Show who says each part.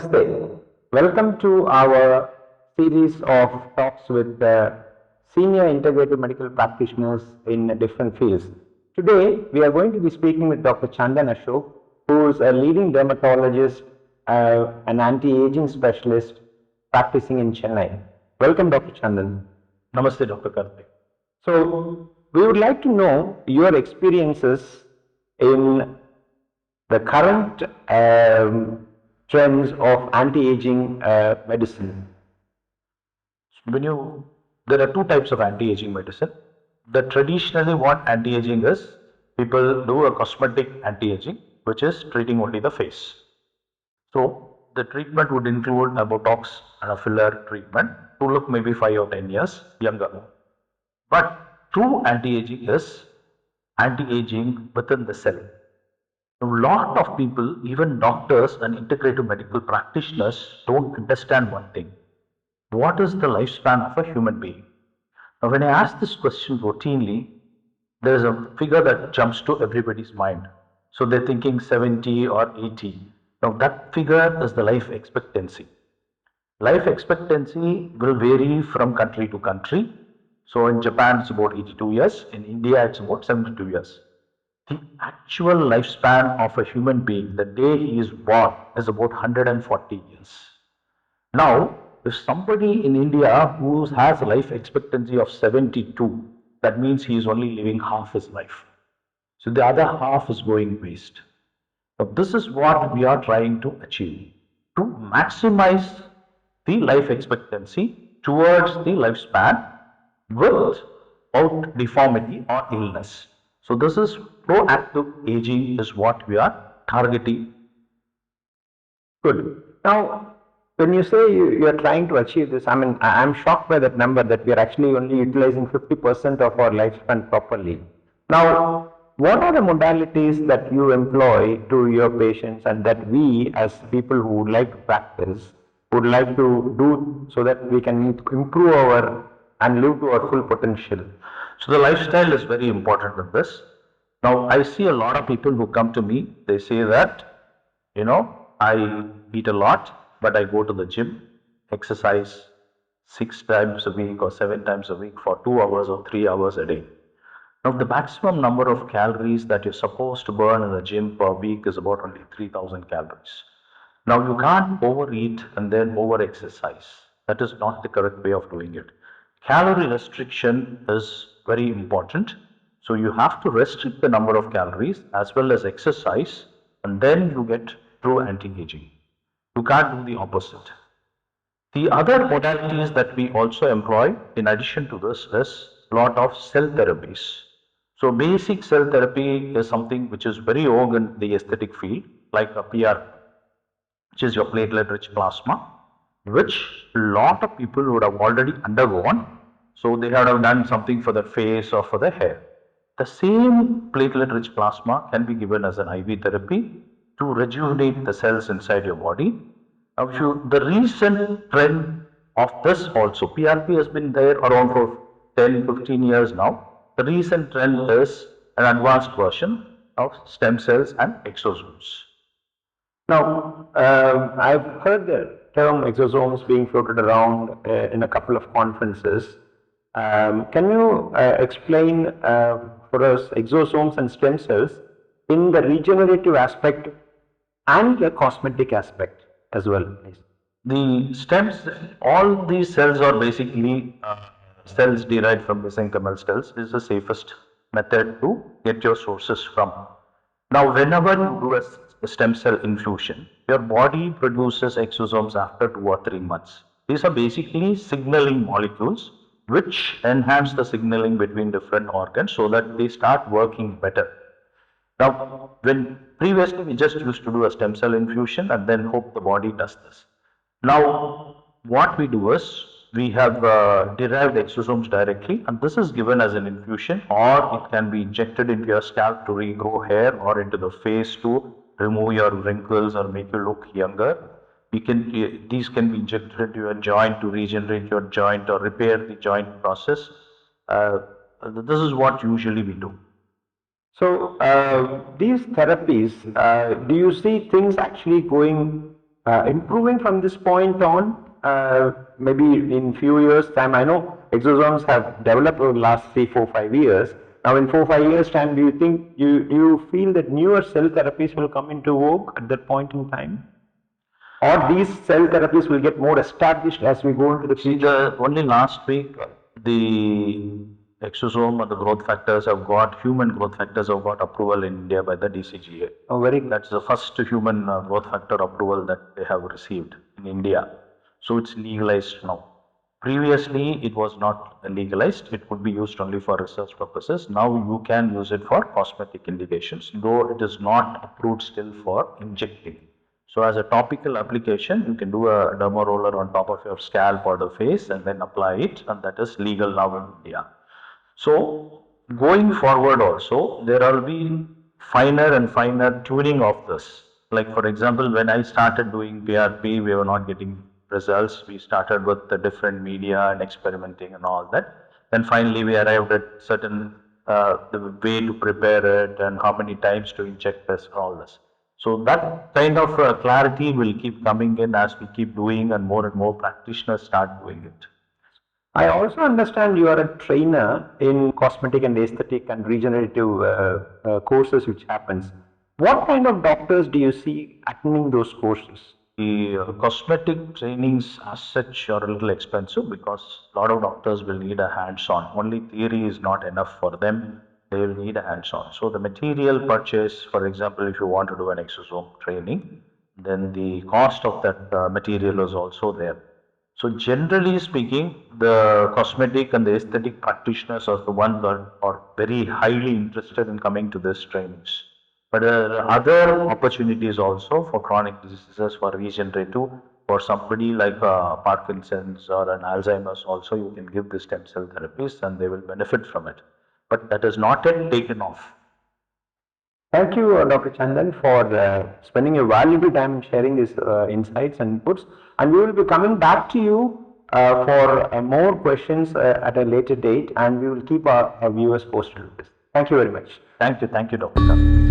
Speaker 1: Namaste. Welcome to our series of talks with senior integrative medical practitioners in different fields. Today, we are going to be speaking with Dr. Chandan Ashok, who is a leading dermatologist, an anti-aging specialist practicing in Chennai. Welcome, Dr. Chandan.
Speaker 2: Namaste, Dr. Karthikeyan.
Speaker 1: So, we would like to know your experiences in the current trends of anti-aging medicine.
Speaker 2: There are two types of anti-aging medicine. Traditionally what anti-aging is, people do a cosmetic anti-aging, which is treating only the face. So the treatment would include a Botox and a filler treatment to look maybe 5 or 10 years younger. But true anti-aging is anti-aging within the cell. A lot of people, even doctors and integrative medical practitioners, don't understand one thing. What is the lifespan of a human being? Now, when I ask this question routinely, there is a figure that jumps to everybody's mind. So they're thinking 70 or 80. Now, that figure is the life expectancy. Life expectancy will vary from country to country. So in Japan, it's about 82 years. In India, it's about 72 years. The actual lifespan of a human being, the day he is born, is about 140 years. Now, if somebody in India who has a life expectancy of 72, that means he is only living half his life. So the other half is going waste. Now, this is what we are trying to achieve, to maximize the life expectancy towards the lifespan without deformity or illness. So this is proactive aging is what we are targeting.
Speaker 1: Good. Now, when you say you are trying to achieve this, I'm shocked by that number that we are actually only utilizing 50% of our lifespan properly. Now, what are the modalities that you employ to your patients and that we as people who would like to practice would like to do so that we can improve our and live to our full potential?
Speaker 2: So the lifestyle is very important in this. Now, I see a lot of people who come to me, they say that, I eat a lot, but I go to the gym, exercise 6 times a week or 7 times a week for 2 hours or 3 hours a day. Now, the maximum number of calories that you're supposed to burn in the gym per week is about only 3,000 calories. Now, you can't overeat and then over-exercise. That is not the correct way of doing it. Calorie restriction is very important. So you have to restrict the number of calories as well as exercise, and then you get true anti-aging. You can't do the opposite. The other modalities that we also employ in addition to this is a lot of cell therapies. So basic cell therapy is something which is very old in the aesthetic field, like a PRP, which is your platelet-rich plasma, which a lot of people would have already undergone. So they have done something for their face or for their hair. The same platelet-rich plasma can be given as an IV therapy to rejuvenate the cells inside your body. Now, the recent trend of this also, PRP has been there around for 10-15 years now. The recent trend is an advanced version of stem cells and exosomes.
Speaker 1: Now, I've heard the term exosomes being floated around in a couple of conferences. Can you explain for us exosomes and stem cells in the regenerative aspect and the cosmetic aspect as well, please?
Speaker 2: The stems, all these cells are basically cells derived from mesenchymal cells. This is the safest method to get your sources from. Now, whenever you do a stem cell infusion, your body produces exosomes after 2 or 3 months. These are basically signaling molecules which enhance the signaling between different organs so that they start working better. Now, when previously we just used to do a stem cell infusion and then hope the body does this. Now, what we do is we have derived exosomes directly, and this is given as an infusion, or it can be injected into your scalp to regrow hair or into the face to remove your wrinkles or make you look younger. These can be injected into your joint to regenerate your joint or repair the joint process. This is what usually we do.
Speaker 1: So these therapies, do you see things actually going improving from this point on? Maybe in few years time, I know exosomes have developed over the last 3, 4, 5 years. Now in 4, 5 years time, do you think, you feel that newer cell therapies will come into vogue at that point in time? Or these cell therapies will get more established as we go into the future?
Speaker 2: Only last week, the exosome and the growth factors human growth factors have got approval in India by the DCGA.
Speaker 1: Oh, very good.
Speaker 2: That's the first human growth factor approval that they have received in India. So it's legalized now. Previously, it was not legalized. It could be used only for research purposes. Now you can use it for cosmetic indications, though it is not approved still for injecting. So as a topical application, you can do a derma roller on top of your scalp or the face and then apply it, and that is legal now in India. So going forward also, there will be finer and finer tuning of this. Like for example, when I started doing PRP, we were not getting results. We started with the different media and experimenting and all that. Then finally we arrived at certain the way to prepare it and how many times to inject this, all this. So that kind of clarity will keep coming in as we keep doing and more practitioners start doing it.
Speaker 1: I also understand you are a trainer in cosmetic and aesthetic and regenerative courses which happens. What kind of doctors do you see attending those courses?
Speaker 2: The cosmetic trainings as such are a little expensive because a lot of doctors will need a hands-on. Only theory is not enough for them. They will need a hands-on. So the material purchase, for example, if you want to do an exosome training, then the cost of that material is also there. So generally speaking, the cosmetic and the aesthetic practitioners are the ones that are very highly interested in coming to these trainings. But there are other opportunities also for chronic diseases, for regenerative, for somebody like Parkinson's or an Alzheimer's also, you can give the stem cell therapies and they will benefit from it. But that is not yet taken off.
Speaker 1: Thank you, Dr. Chandan, for spending your valuable time sharing these insights and inputs. And we will be coming back to you for more questions at a later date, and we will keep our viewers posted with this. Thank you very much.
Speaker 2: Thank you, Dr. Karthikeyan.